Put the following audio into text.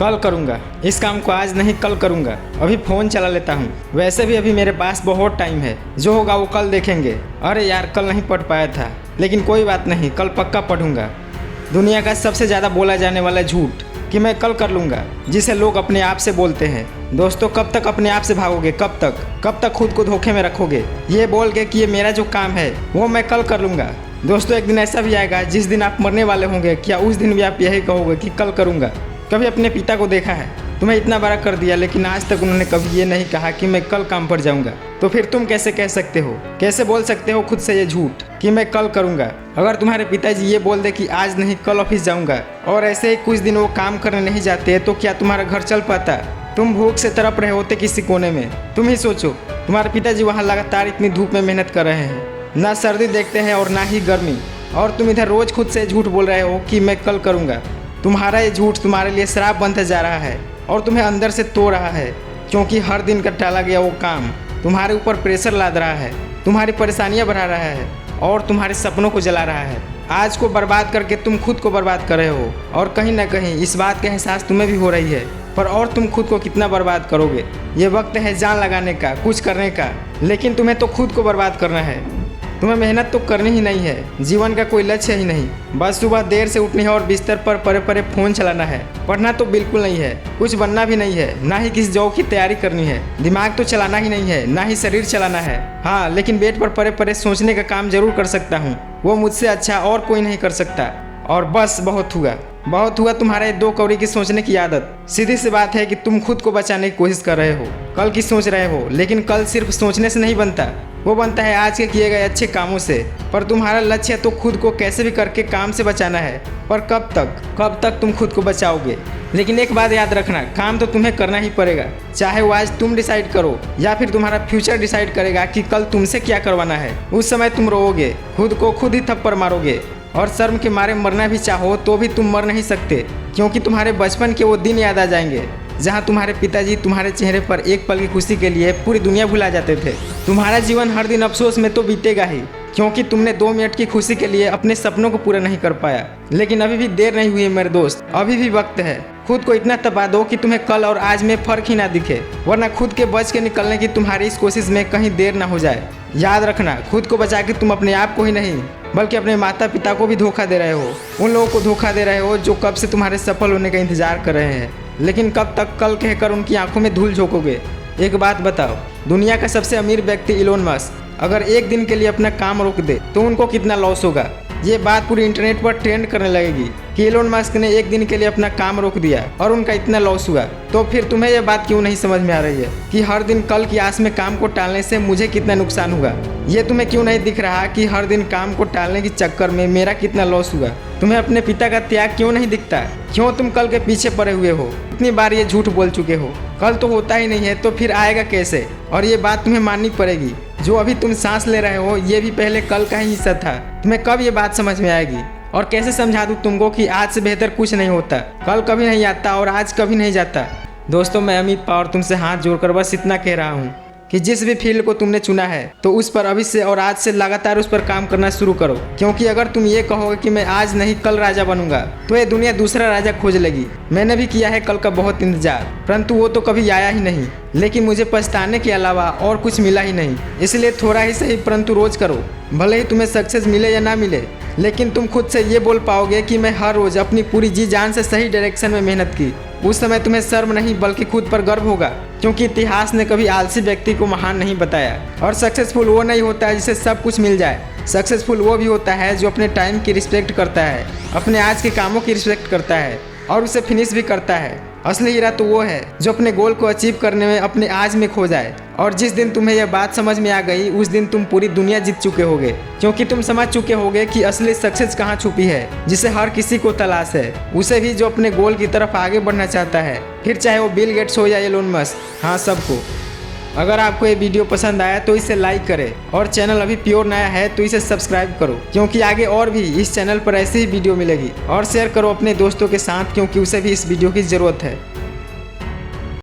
कल करूँगा, इस काम को आज नहीं कल करूँगा, अभी फ़ोन चला लेता हूँ। वैसे भी अभी मेरे पास बहुत टाइम है, जो होगा वो कल देखेंगे। अरे यार कल नहीं पढ़ पाया था, लेकिन कोई बात नहीं, कल पक्का पढ़ूँगा। दुनिया का सबसे ज़्यादा बोला जाने वाला झूठ कि मैं कल कर लूँगा, जिसे लोग अपने आप से बोलते हैं। दोस्तों, कब तक अपने आप से भागोगे? कब तक खुद को धोखे में रखोगे, ये बोल के कि ये मेरा जो काम है वो मैं कल कर लूँगा? दोस्तों, एक दिन ऐसा भी आएगा जिस दिन आप मरने वाले होंगे, क्या उस दिन भी आप यही कहोगे कि कल करूँगा? कभी अपने पिता को देखा है? तुम्हें इतना बड़ा कर दिया, लेकिन आज तक उन्होंने कभी ये नहीं कहा कि मैं कल काम पर जाऊँगा। तो फिर तुम कैसे कह सकते हो, कैसे बोल सकते हो खुद से ये झूठ कि मैं कल करूँगा? अगर तुम्हारे पिताजी ये बोल दे कि आज नहीं कल ऑफिस जाऊँगा, और ऐसे ही कुछ दिन वो काम करने नहीं जाते, तो क्या तुम्हारा घर चल पाता? तुम भूख से तड़प रहे होते किसी कोने में। तुम ही सोचो, तुम्हारे पिताजी वहाँ लगातार इतनी धूप में मेहनत कर रहे हैं, ना सर्दी देखते हैं और ना ही गर्मी, और तुम इधर रोज खुद से झूठ बोल रहे हो कि मैं कल करूँगा। तुम्हारा ये झूठ तुम्हारे लिए श्राप बनता जा रहा है और तुम्हें अंदर से तोड़ रहा है, क्योंकि हर दिन का टाला गया वो काम तुम्हारे ऊपर प्रेशर लाद रहा है, तुम्हारी परेशानियां बढ़ा रहा है और तुम्हारे सपनों को जला रहा है। आज को बर्बाद करके तुम खुद को बर्बाद कर रहे हो, और कहीं ना कहीं इस बात का एहसास तुम्हें भी हो रही है। पर और तुम खुद को कितना बर्बाद करोगे? ये वक्त है जान लगाने का, कुछ करने का, लेकिन तुम्हें तो खुद को बर्बाद करना है। तुम्हें मेहनत तो करनी ही नहीं है, जीवन का कोई लक्ष्य ही नहीं, बस सुबह देर से उठनी है और बिस्तर पर पड़े पड़े फ़ोन चलाना है। पढ़ना तो बिल्कुल नहीं है, कुछ बनना भी नहीं है, ना ही किसी जॉब की तैयारी करनी है। दिमाग तो चलाना ही नहीं है, ना ही शरीर चलाना है। हाँ, लेकिन बेड पर पड़े पड़े सोचने का काम जरूर कर सकता हूँ, वो मुझसे अच्छा और कोई नहीं कर सकता। और बस बहुत हुआ तुम्हारा ये 2 कौड़ी की सोचने की आदत। सीधी सी बात है कि तुम खुद को बचाने की कोशिश कर रहे हो, कल की सोच रहे हो, लेकिन कल सिर्फ सोचने से नहीं बनता, वो बनता है आज के किए गए अच्छे कामों से। पर तुम्हारा लक्ष्य तो खुद को कैसे भी करके काम से बचाना है। पर कब तक तुम खुद को बचाओगे? लेकिन एक बात याद रखना, काम तो तुम्हें करना ही पड़ेगा, चाहे वो आज तुम डिसाइड करो या फिर तुम्हारा फ्यूचर डिसाइड करेगा कि कल तुमसे क्या करवाना है। उस समय तुम रोओगे, खुद को खुद ही थप्पड़ मारोगे, और शर्म के मारे मरना भी चाहो तो भी तुम मर नहीं सकते, क्योंकि तुम्हारे बचपन के वो दिन याद आ जाएंगे जहाँ तुम्हारे पिताजी तुम्हारे चेहरे पर एक पल की खुशी के लिए पूरी दुनिया भुला जाते थे। तुम्हारा जीवन हर दिन अफसोस में तो बीतेगा ही, क्योंकि तुमने 2 मिनट की खुशी के लिए अपने सपनों को पूरा नहीं कर पाया। लेकिन अभी भी देर नहीं हुई है मेरे दोस्त, अभी भी वक्त है। खुद को इतना तपा दो कि तुम्हें कल और आज में फर्क ही ना दिखे, वरना खुद के बच के निकलने की तुम्हारी इस कोशिश में कहीं देर ना हो जाए। याद रखना, खुद को बचा के तुम अपने आप को ही नहीं बल्कि अपने माता पिता को भी धोखा दे रहे हो। उन लोगों को धोखा दे रहे हो जो कब से तुम्हारे सफल होने का इंतजार कर रहे हैं, लेकिन कब तक कल कहकर उनकी आंखों में धूल झोंकोगे? एक बात बताओ, दुनिया का सबसे अमीर व्यक्ति इलोन मस्क अगर एक दिन के लिए अपना काम रोक दे तो उनको कितना लॉस होगा? ये बात पूरी इंटरनेट पर ट्रेंड करने लगेगी कि इलोन मस्क ने एक दिन के लिए अपना काम रोक दिया और उनका इतना लॉस हुआ। तो फिर तुम्हें यह बात क्यों नहीं समझ में आ रही है कि हर दिन कल की आस में काम को टालने से मुझे कितना नुकसान हुआ? ये तुम्हें क्यों नहीं दिख रहा कि हर दिन काम को टालने के चक्कर में मेरा कितना लॉस हुआ? तुम्हें अपने पिता का त्याग क्यों नहीं दिखता? क्यों तुम कल के पीछे पड़े हुए हो? इतनी बार ये झूठ बोल चुके हो, कल तो होता ही नहीं है तो फिर आएगा कैसे? और ये बात तुम्हें माननी पड़ेगी, जो अभी तुम सांस ले रहे हो ये भी पहले कल का ही हिस्सा था। तुम्हें कब ये बात समझ में आएगी? और कैसे समझा दूँ तुमको कि आज से बेहतर कुछ नहीं होता, कल कभी नहीं आता और आज कभी नहीं जाता। दोस्तों, मैं अमित पवार तुमसे हाथ जोड़कर बस इतना कह रहा हूँ कि जिस भी फील्ड को तुमने चुना है तो उस पर अभी से और आज से लगातार उस पर काम करना शुरू करो, क्योंकि अगर तुम ये कहोगे कि मैं आज नहीं कल राजा बनूंगा तो ये दुनिया दूसरा राजा खोज लेगी। मैंने भी किया है कल का बहुत इंतजार, परंतु वो तो कभी आया ही नहीं, लेकिन मुझे पछताने के अलावा और कुछ मिला ही नहीं। इसलिए थोड़ा ही सही परंतु रोज करो, भले ही तुम्हें सक्सेस मिले या ना मिले, लेकिन तुम खुद से ये बोल पाओगे कि मैं हर रोज अपनी पूरी जी जान से सही डायरेक्शन में मेहनत की। उस समय तुम्हें शर्म नहीं बल्कि खुद पर गर्व होगा, क्योंकि इतिहास ने कभी आलसी व्यक्ति को महान नहीं बताया। और सक्सेसफुल वो नहीं होता है जिसे सब कुछ मिल जाए, सक्सेसफुल वो भी होता है जो अपने टाइम की रिस्पेक्ट करता है, अपने आज के कामों की रिस्पेक्ट करता है और उसे फिनिश भी करता है। असली हीरा तो वो है जो अपने गोल को अचीव करने में अपने आज में खो जाए। और जिस दिन तुम्हें यह बात समझ में आ गई उस दिन तुम पूरी दुनिया जीत चुके होगे, क्योंकि तुम समझ चुके होगे कि असली सक्सेस कहाँ छुपी है, जिसे हर किसी को तलाश है, उसे भी जो अपने गोल की तरफ आगे बढ़ना चाहता है, फिर चाहे वो बिल गेट्स हो या एलोन मस्क। हाँ, सबको। अगर आपको ये वीडियो पसंद आया तो इसे लाइक करें, और चैनल अभी प्योर नया है तो इसे सब्सक्राइब करो, क्योंकि आगे और भी इस चैनल पर ऐसी ही वीडियो मिलेगी। और शेयर करो अपने दोस्तों के साथ, क्योंकि उसे भी इस वीडियो की ज़रूरत है।